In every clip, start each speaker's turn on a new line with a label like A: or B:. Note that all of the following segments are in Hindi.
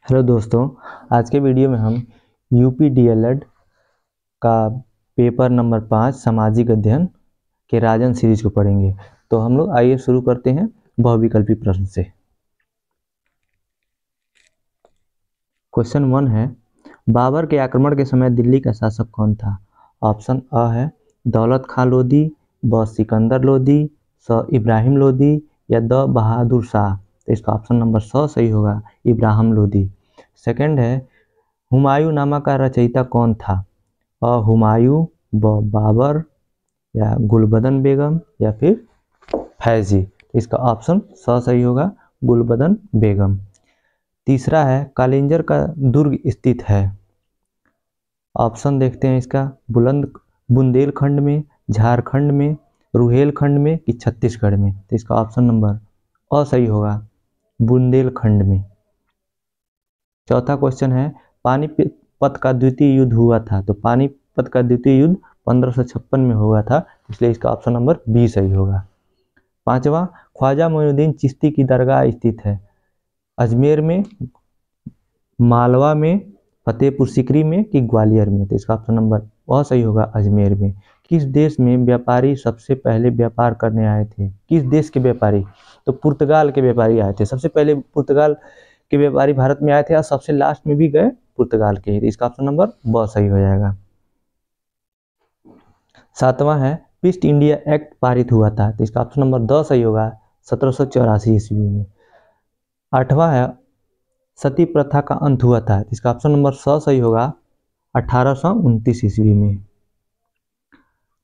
A: हेलो दोस्तों, आज के वीडियो में हम यूपी डीएलएड का पेपर नंबर 5 सामाजिक अध्ययन के राजन सीरीज को पढ़ेंगे। तो हम लोग आइए शुरू करते हैं बहुविकल्पी प्रश्न से। क्वेश्चन 1 है, बाबर के आक्रमण के समय दिल्ली का शासक कौन था? ऑप्शन अ है दौलत खां लोधी, ब सिकंदर लोधी, स इब्राहिम लोधी या द बहादुर शाह। तो इसका ऑप्शन नंबर स सही होगा, इब्राहिम लोधी। सेकंड है, हुमायूं नामा का रचयिता कौन था? अ हुमायूं, ब बाबर या गुलबदन बेगम या फिर फैजी। इसका ऑप्शन स सही होगा, गुलबदन बेगम। तीसरा है, कालिंजर का दुर्ग स्थित है। ऑप्शन देखते हैं इसका, बुंदेलखंड में, झारखंड में, रुहेलखंड में कि छत्तीसगढ़ में। तो इसका ऑप्शन नंबर अ सही होगा, बुंदेलखंड में। चौथा क्वेश्चन है, पानीपत का द्वितीय युद्ध हुआ था। तो पानीपत का द्वितीय युद्ध 1556 में हुआ था, इसलिए इसका ऑप्शन नंबर बी सही होगा। पांचवा, ख्वाजा मोइनुद्दीन चिश्ती की दरगाह स्थित है अजमेर में, मालवा में, फतेहपुर सीकरी में कि ग्वालियर में। तो इसका ऑप्शन नंबर अ सही होगा, अजमेर में। किस देश में व्यापारी सबसे पहले व्यापार करने आए थे? किस देश के व्यापारी? तो पुर्तगाल के व्यापारी आए थे। सबसे पहले पुर्तगाल के व्यापारी भारत में आए थे और सबसे लास्ट में भी गए पुर्तगाल के ही। इसका ऑप्शन नंबर ब सही हो जाएगा। सातवां है, ईस्ट इंडिया एक्ट पारित हुआ था। तो इसका ऑप्शन नंबर द सही होगा, 1784 ईस्वी में। आठवां है, सती प्रथा का अंत हुआ था। इसका ऑप्शन नंबर स सही होगा, 1829 ईस्वी में।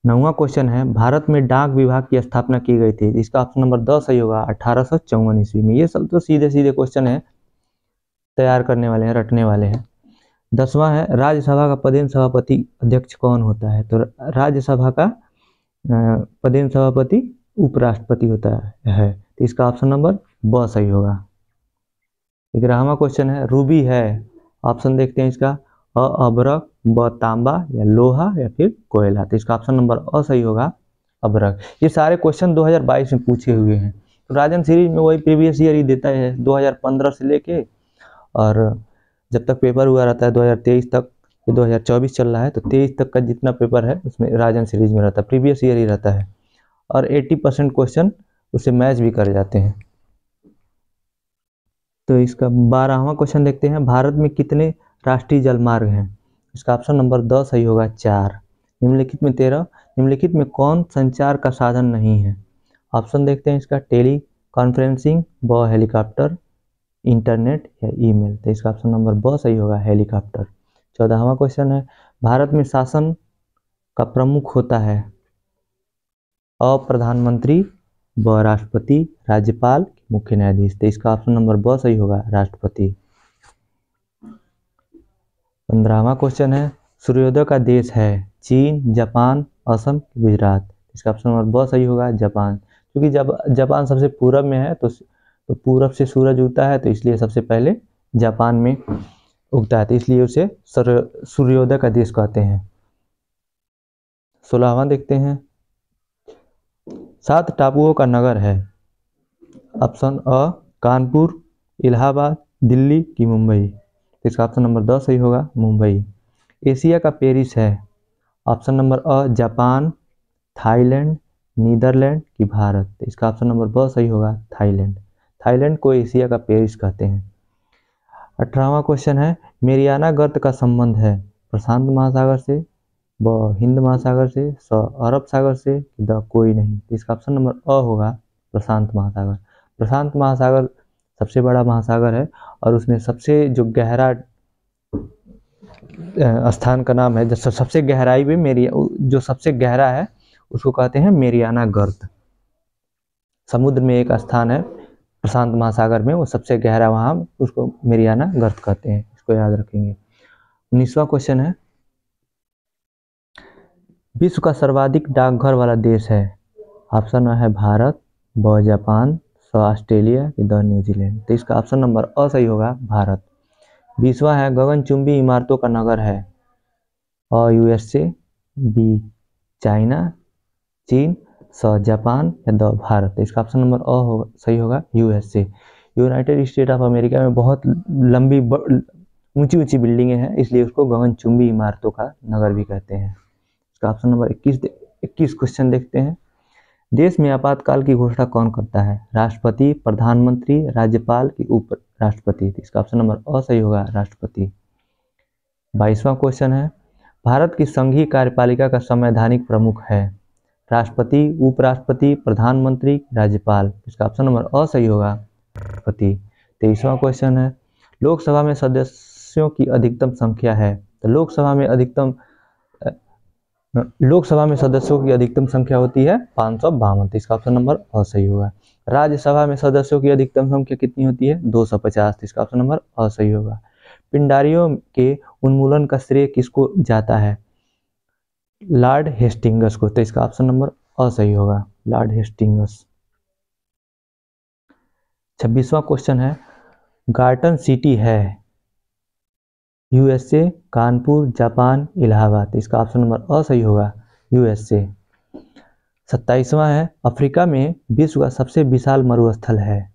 A: नौवां क्वेश्चन है, भारत में डाक विभाग की स्थापना की गई थी। इसका ऑप्शन नंबर द सही होगा, 1854 ईस्वी में। ये सब तो सीधे सीधे क्वेश्चन है, तैयार करने वाले हैं, रटने वाले हैं। 10वां है, राज्यसभा का पदेन सभापति अध्यक्ष कौन होता है? तो राज्यसभा का पदेन सभापति उपराष्ट्रपति होता है। तो इसका ऑप्शन नंबर ब सही होगा। 11वां क्वेश्चन है, रूबी है। ऑप्शन देखते हैं इसका, अ अभ्रक, ब तांबा या लोहा या फिर कोयला। तो इसका ऑप्शन नंबर अ सही होगा, अभ्रक। ये सारे क्वेश्चन 2022 में पूछे हुए हैं। तो राजन सीरीज में वही प्रीवियस ईयर ही देता है, 2015 से लेके और जब तक पेपर हुआ रहता है 2023 तक, ये 2024 चल रहा है, तो 23 तक का जितना पेपर है उसमें राजन सीरीज में रहता है, प्रीवियस ईयर ही रहता है। और 80% क्वेश्चन उससे मैच भी कर जाते हैं। तो इसका 12वां क्वेश्चन देखते हैं, भारत में कितने राष्ट्रीय जलमार्ग हैं? इसका ऑप्शन नंबर द सही होगा, 4। निम्नलिखित में 13, निम्नलिखित में कौन संचार का साधन नहीं है? ऑप्शन देखते हैं इसका, टेली कॉन्फ्रेंसिंग, ब हेलीकॉप्टर, इंटरनेट या ईमेल। तो इसका ऑप्शन नंबर ब सही होगा, हेलीकॉप्टर। 14वां क्वेश्चन है, भारत में शासन का प्रमुख होता है? अ प्रधानमंत्री, ब राष्ट्रपति, राज्यपाल, मुख्य न्यायाधीश। तो इसका ऑप्शन नंबर ब सही होगा, राष्ट्रपति। 15वां क्वेश्चन है, सूर्योदय का देश है चीन, जापान, असम, गुजरात। इसका ऑप्शन नंबर ब सही होगा, जापान। क्योंकि जब जापान सबसे पूरब में है, तो पूरब से सूरज उगता है, तो इसलिए सबसे पहले जापान में उगता है, तो इसलिए उसे सूर्योदय का देश कहते हैं। 16वां देखते हैं, 7 टापुओं का नगर है। ऑप्शन अ कानपुर, इलाहाबाद, दिल्ली कि मुंबई। तो इसका ऑप्शन नंबर द सही होगा, मुंबई। एशिया का पेरिस है। ऑप्शन नंबर अ जापान, थाईलैंड, नीदरलैंड कि भारत। तो इसका ऑप्शन नंबर ब सही होगा, थाईलैंड। थाईलैंड को एशिया का पेरिस कहते हैं। 18वां क्वेश्चन है, मेरियाना गर्त का संबंध है प्रशांत महासागर से, ब हिंद महासागर से, स अरब सागर से, द कोई नहीं। तो इसका ऑप्शन नंबर अ होगा, प्रशांत महासागर। प्रशांत महासागर सबसे बड़ा महासागर है और उसमें सबसे जो गहरा स्थान का नाम है, जो सबसे गहराई में जो सबसे गहरा है उसको कहते हैं मेरियाना गर्त। समुद्र में एक स्थान है प्रशांत महासागर में, वो सबसे गहरा, वहाँ उसको मेरियाना गर्त कहते हैं, इसको याद रखेंगे। 19वां क्वेश्चन है, विश्व का सर्वाधिक डाकघर वाला देश है? ऑप्शन है भारत, ब जापान, स ऑस्ट्रेलिया कि द न्यूजीलैंड। तो इसका ऑप्शन नंबर अ सही होगा, भारत। 20वां है, गगनचुंबी इमारतों का नगर है? अ यूएसए, बी चाइना, चीन, स जापान या द भारत। इसका ऑप्शन नंबर अ सही होगा, USA. United state of America में बहुत लंबी ऊंची ऊंची बिल्डिंगें हैं, इसलिए उसको गगनचुंबी इमारतों का नगर भी कहते हैं। इसका ऑप्शन नंबर 21 क्वेश्चन देखते हैं। देश में आपातकाल की घोषणा कौन करता है? राष्ट्रपति, प्रधानमंत्री, राज्यपाल की उप राष्ट्रपति? इसका ऑप्शन नंबर अ सही होगा, राष्ट्रपति। 22वां क्वेश्चन है, भारत की संघीय कार्यपालिका का संवैधानिक प्रमुख है? राष्ट्रपति, उपराष्ट्रपति, प्रधानमंत्री, राज्यपाल? इसका ऑप्शन नंबर अ सही होगा, राष्ट्रपति। 23वां क्वेश्चन है, लोकसभा में सदस्यों की अधिकतम संख्या है? तो लोकसभा में सदस्यों की अधिकतम संख्या होती है 552। इसका ऑप्शन नंबर अ सही होगा। राज्यसभा में सदस्यों की अधिकतम संख्या कितनी होती है? 250। इसका ऑप्शन नंबर अ सही होगा। पिंडारियों के उन्मूलन का श्रेय किसको जाता है? लॉर्ड हेस्टिंग्स को। तो इसका ऑप्शन नंबर अ सही होगा, लॉर्ड हेस्टिंग्स। 26वां क्वेश्चन है, गार्टन सिटी है? USA, Kanpur, Japan, Allahabad? इसका ऑप्शन नंबर अ सही होगा, यूएसए। 27वां है, अफ्रीका में विश्व का सबसे विशाल मरुस्थल है?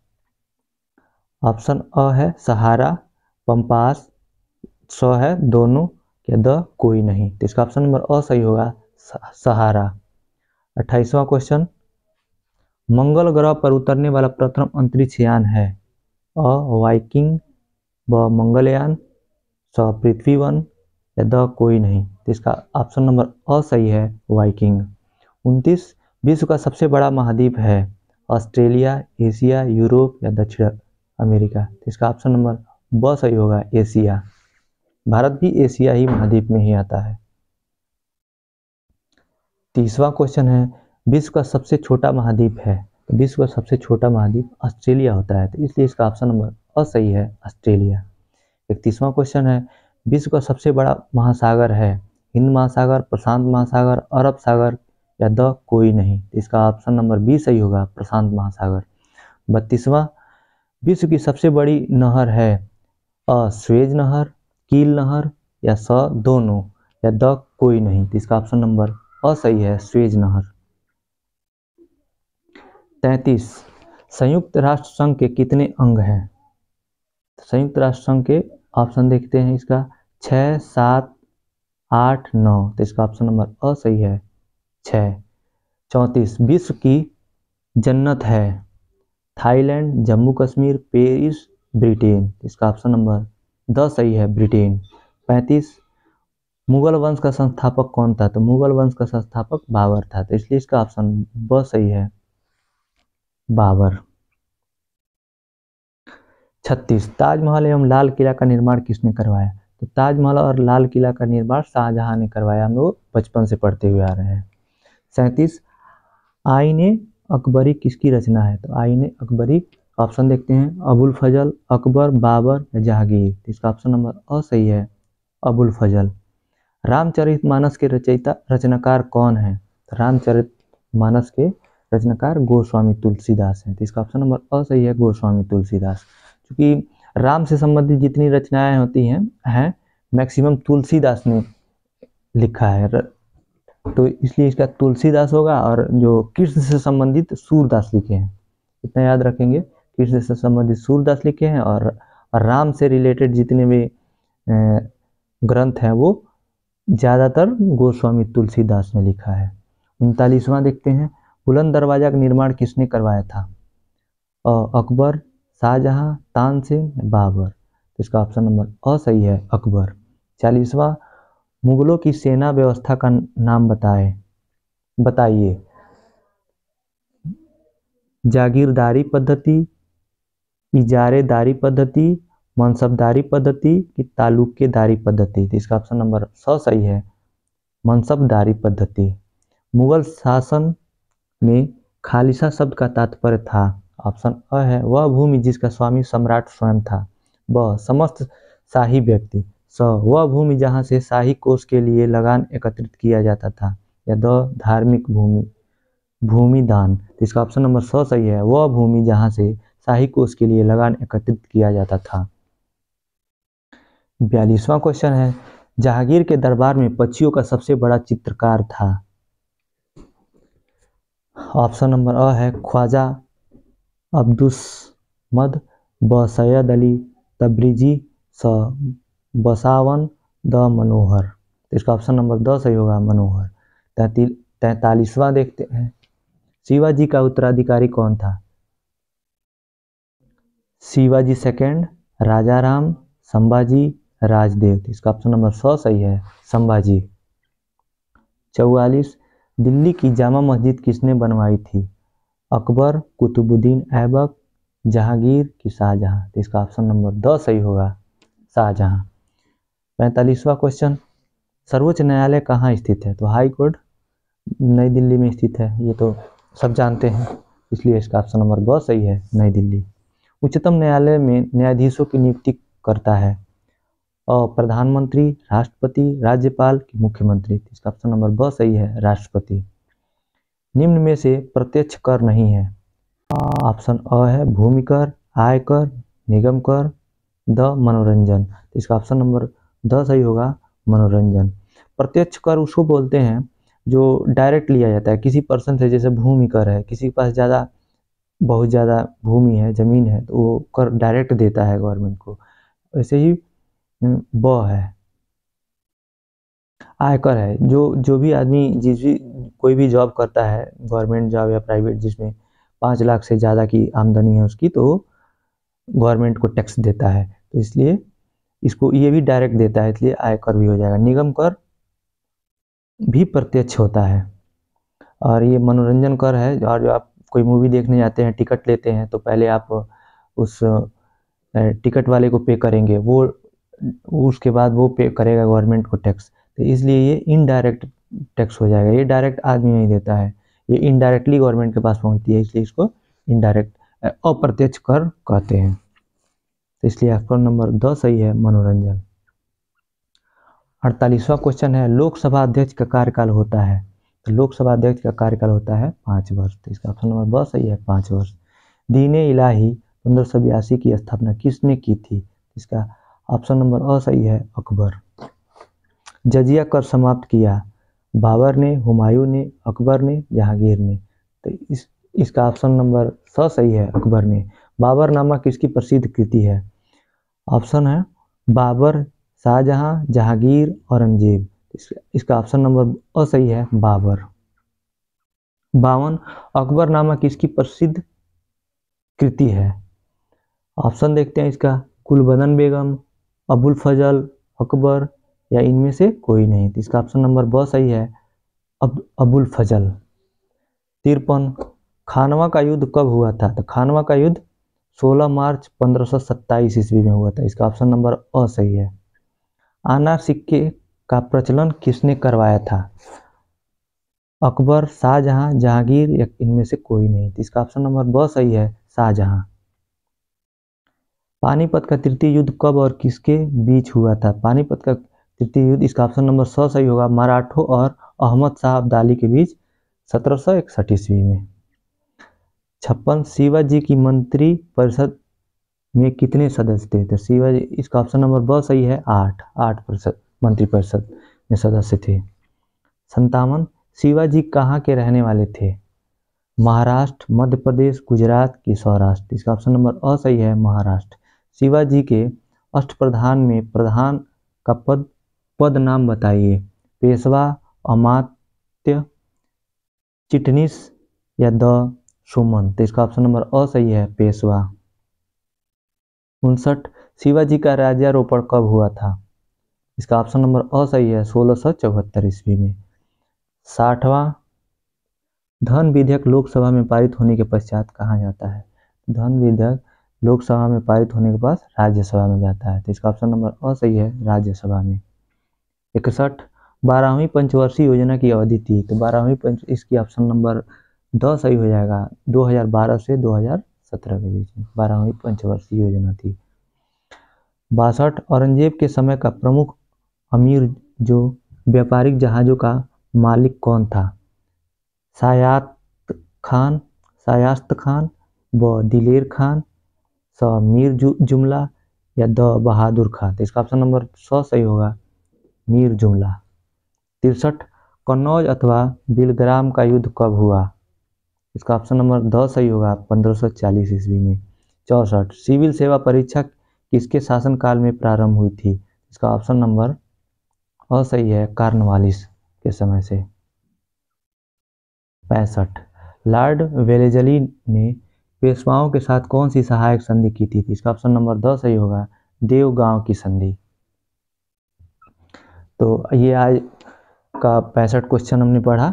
A: ऑप्शन अ है सहारा, पंपास, स है दोनों, या द कोई नहीं? तो इसका ऑप्शन नंबर अ सही होगा, सहारा। 28वां क्वेश्चन, मंगल ग्रह पर उतरने वाला प्रथम अंतरिक्ष यान है? अ वाइकिंग, ब मंगलयान, स पृथ्वी1, या द कोई नहीं? तो इसका ऑप्शन नंबर अ सही है, वाइकिंग। 29, विश्व का सबसे बड़ा महाद्वीप है? ऑस्ट्रेलिया, एशिया, यूरोप, या दक्षिण अमेरिका? तो इसका ऑप्शन नंबर ब सही होगा, एशिया। भारत भी एशिया ही महाद्वीप में ही आता है। 30वां क्वेश्चन है, विश्व का सबसे छोटा महाद्वीप है? तो विश्व का सबसे छोटा महाद्वीप ऑस्ट्रेलिया होता है, तो इसलिए इसका ऑप्शन नंबर अ सही है, ऑस्ट्रेलिया। 31वां क्वेश्चन है, विश्व का सबसे बड़ा महासागर है? हिंद महासागर, प्रशांत महासागर, अरब सागर, या द कोई नहीं? इसका ऑप्शन नंबर बी सही होगा, प्रशांत महासागर। 32वां, विश्व की सबसे बड़ी नहर है? अ स्वेज नहर, कील नहर, या स दोनों, या द कोई नहीं? तो इसका ऑप्शन नंबर अ सही है, स्वेज नहर। 33, संयुक्त राष्ट्र संघ के कितने अंग हैं? संयुक्त राष्ट्र संघ के ऑप्शन देखते हैं इसका, 6, 7, 8, 9। तो इसका ऑप्शन नंबर अ सही है, 6। 34, विश्व की जन्नत है? Thailand, Jammu Kashmir, Paris, Britain? इसका ऑप्शन नंबर द सही है, ब्रिटेन। 35, मुगल वंश का संस्थापक कौन था? तो मुगल वंश का संस्थापक बाबर था, तो इसलिए इसका ऑप्शन ब सही है, बाबर। 36, ताजमहल एवं लाल किला का निर्माण किसने करवाया? तो ताजमहल और लाल किला का निर्माण शाहजहां ने करवाया, हम लोग बचपन से पढ़ते हुए आ रहे हैं। 37, आईने अकबरी किसकी रचना है? तो आईने अकबरी ऑप्शन देखते हैं, अबुल फजल, अकबर, बाबर, जहांगीर? इसका ऑप्शन नंबर अ सही है, अबुल फजल। रामचरितमानस के रचनाकार कौन है? रामचरितमानस के रचनाकार गोस्वामी तुलसीदास हैं, तो इसका ऑप्शन नंबर अ सही है, गोस्वामी तुलसीदास। क्योंकि राम से संबंधित जितनी रचनाएं होती हैं मैक्सिमम तुलसीदास ने लिखा है, तो इसलिए इसका तुलसीदास होगा। और जो कृष्ण से संबंधित सूरदास लिखे हैं, इतना याद रखेंगे, कृष्ण से संबंधित सूरदास लिखे हैं, और राम से रिलेटेड जितने भी ग्रंथ हैं वो ज़्यादातर गोस्वामी तुलसीदास ने लिखा है। 39वां देखते हैं, बुलंद दरवाजा का निर्माण किसने करवाया था? अकबर, शाहजहां, तानसेन, बाबर? तो इसका ऑप्शन नंबर अ सही है, अकबर। 40वां, मुगलों की सेना व्यवस्था का नाम बताइए। जागीरदारी पद्धति, इजारेदारी पद्धति, मनसबदारी पद्धति, की तालुकेदारी पद्धति? तो इसका ऑप्शन नंबर स सही है, मनसबदारी पद्धति। मुगल शासन में खालिसा शब्द का तात्पर्य था? ऑप्शन अ है, वह भूमि जिसका स्वामी सम्राट स्वयं था। ब समस्त शाही व्यक्ति। स वह भूमि जहां से शाही कोष के लिए लगान एकत्रित किया जाता था। या द धार्मिक भूमिदान? तो इसका ऑप्शन नंबर स सही है, वह भूमि जहां से शाही कोष के लिए लगान एकत्रित किया जाता था। 42वां क्वेश्चन है, जहांगीर के दरबार में पक्षियों का सबसे बड़ा चित्रकार था? ऑप्शन नंबर अ है, ख्वाजा अब्दुस्मद, ब सैयद अली तब्रिजी, स बसावन, द मनोहर। तो इसका ऑप्शन नंबर द सही होगा, मनोहर। 43वां देखते हैं, शिवाजी का उत्तराधिकारी कौन था? शिवाजी सेकंड, राजाराम, संभाजी, राजदेव। इसका ऑप्शन नंबर 100 सही है, संभाजी। 44, दिल्ली की जामा मस्जिद किसने बनवाई थी? अकबर, कुतुबुद्दीन ऐबक, जहांगीर की शाहजहां। तो इसका ऑप्शन नंबर 2 सही होगा, शाहजहां। 45वां क्वेश्चन, सर्वोच्च न्यायालय कहाँ स्थित है? तो हाई कोर्ट नई दिल्ली में स्थित है, ये तो सब जानते हैं, इसलिए इसका ऑप्शन नंबर 2 सही है, नई दिल्ली। उच्चतम न्यायालय में न्यायाधीशों की नियुक्ति करता है प्रधानमंत्री, राष्ट्रपति, राज्यपाल की मुख्यमंत्री। इसका ऑप्शन नंबर 2 सही है, राष्ट्रपति। निम्न में से प्रत्यक्ष कर नहीं है। ऑप्शन अ है भूमि कर, आयकर, निगम कर, द मनोरंजन। इसका ऑप्शन नंबर 2 सही होगा, मनोरंजन। प्रत्यक्ष कर उसको बोलते हैं जो डायरेक्ट लिया जाता है किसी पर्सन से, जैसे भूमि कर है, किसी के पास बहुत ज़्यादा भूमि है, ज़मीन है, तो वो कर डायरेक्ट देता है गवर्नमेंट को। वैसे ही ब है, आयकर है, जो भी आदमी कोई भी जॉब करता है, गवर्नमेंट जॉब या प्राइवेट, जिसमें 5 लाख से ज़्यादा की आमदनी है उसकी, तो गवर्नमेंट को टैक्स देता है, तो इसलिए इसको ये भी डायरेक्ट देता है, इसलिए आयकर भी हो जाएगा। निगम कर भी प्रत्यक्ष होता है, और ये मनोरंजन कर है। और जो आप कोई मूवी देखने जाते हैं, टिकट लेते हैं, तो पहले आप उस टिकट वाले को पे करेंगे, वो उसके बाद वो पे करेगा गवर्नमेंट को टैक्स, तो इसलिए ये इनडायरेक्ट टैक्स हो जाएगा। ये डायरेक्ट आदमी नहीं देता है, ये इनडायरेक्टली गवर्नमेंट के पास पहुंचती है, इसलिए इसको इनडायरेक्ट अप्रत्यक्ष कर कहते हैं। तो इसलिए ऑप्शन नंबर 2 सही है, मनोरंजन। 48वां क्वेश्चन है, लोकसभा अध्यक्ष का कार्यकाल होता है? तो लोकसभा अध्यक्ष का कार्यकाल होता है 5 वर्ष। तो इसका ऑप्शन नंबर 2 सही है, 5 वर्ष। दीन-ए इलाही 1582 की स्थापना किसने की थी? इसका ऑप्शन नंबर अ सही है, अकबर। जजिया कर समाप्त किया? बाबर ने, हुमायूं ने, अकबर ने, जहांगीर ने। तो इसका ऑप्शन नंबर 100 सही है, अकबर ने। बाबरनामा किसकी प्रसिद्ध कृति है? ऑप्शन है बाबर, शाहजहां, जहांगीर, औरंगजेब। इसका ऑप्शन नंबर अ सही है, बाबर। 52, अकबरनामा किसकी प्रसिद्ध कृति है? ऑप्शन देखते हैं इसका, गुलबदन बेगम, अबुल फजल, अकबर, या इनमें से कोई नहीं। तो इसका ऑप्शन नंबर ब सही है, अबुल फजल। 53, खानवा का युद्ध कब हुआ था? तो खानवा का युद्ध 16 मार्च 1527 ईस्वी में हुआ था। इसका ऑप्शन नंबर अ सही है। आना सिक्के का प्रचलन किसने करवाया था? अकबर, शाहजहां, जहांगीर, या इनमें से कोई नहीं। तो इसका ऑप्शन नंबर ब सही है, शाहजहां। पानीपत का तृतीय युद्ध कब और किसके बीच हुआ था? पानीपत का तृतीय युद्ध, इसका ऑप्शन नंबर 100 सही होगा, मराठों और अहमद शाह अब्दाली के बीच 1761 ईस्वी में। 56, शिवाजी की मंत्री परिषद में कितने सदस्य थे? तो शिवाजी, इसका ऑप्शन नंबर ब सही है, 8 मंत्री परिषद में सदस्य थे। 57, शिवाजी कहाँ के रहने वाले थे? महाराष्ट्र, मध्य प्रदेश, गुजरात की सौराष्ट्र। इसका ऑप्शन नंबर अ सही है, महाराष्ट्र। शिवाजी के अष्टप्रधान में प्रधान का पद नाम बताइए। पेशवा, अमात्य, चिटनीस, या द सुमन। तो इसका ऑप्शन नंबर अ सही है, पेशवा। 59, शिवाजी का राज्यारोपण कब हुआ था? इसका ऑप्शन नंबर अ सही है, 1674 ईस्वी में। 60वां, धन विधेयक लोकसभा में पारित होने के पश्चात कहाँ जाता है? धन विधेयक लोकसभा में पारित होने के बाद राज्यसभा में जाता है। तो इसका ऑप्शन नंबर अ सही है, राज्यसभा में। 61, 12वीं पंचवर्षीय योजना की अवधि थी? तो 12वीं इसकी ऑप्शन नंबर 2 सही हो जाएगा, 2012 से 2017 के बीच में 12वीं पंचवर्षीय योजना थी। 62, औरंगजेब के समय का प्रमुख अमीर जो व्यापारिक जहाजों का मालिक कौन था? शायास्त खान, ब दिलेर खान, स मीर जुमला, या द बहादुर खान। तो इसका ऑप्शन नंबर 100 सही होगा, मीर जुमला। 63, कन्नौज अथवा बिलग्राम का युद्ध कब हुआ? इसका ऑप्शन नंबर 10 सही होगा, 1540 ईस्वी में। 64। सिविल सेवा परीक्षा किसके शासनकाल में प्रारंभ हुई थी? इसका ऑप्शन नंबर सही है, कार्नवालिस के समय से। 65। लॉर्ड वेलेजली ने पेशवाओं के साथ कौन सी सहायक संधि की थी? इसका ऑप्शन नंबर 2 सही होगा, देवगांव की संधि। तो ये आज का 65 क्वेश्चन हमने पढ़ा।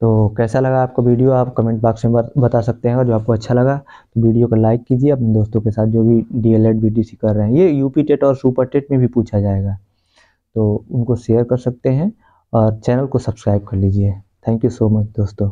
A: तो कैसा लगा आपको वीडियो, आप कमेंट बॉक्स में बता सकते हैं। और जो आपको अच्छा लगा तो वीडियो को लाइक कीजिए, अपने दोस्तों के साथ जो भी डीएलएड बीटीसी कर रहे हैं, ये यूपी टेट और सुपर टेट में भी पूछा जाएगा, तो उनको शेयर कर सकते हैं और चैनल को सब्सक्राइब कर लीजिए। थैंक यू सो मच दोस्तों।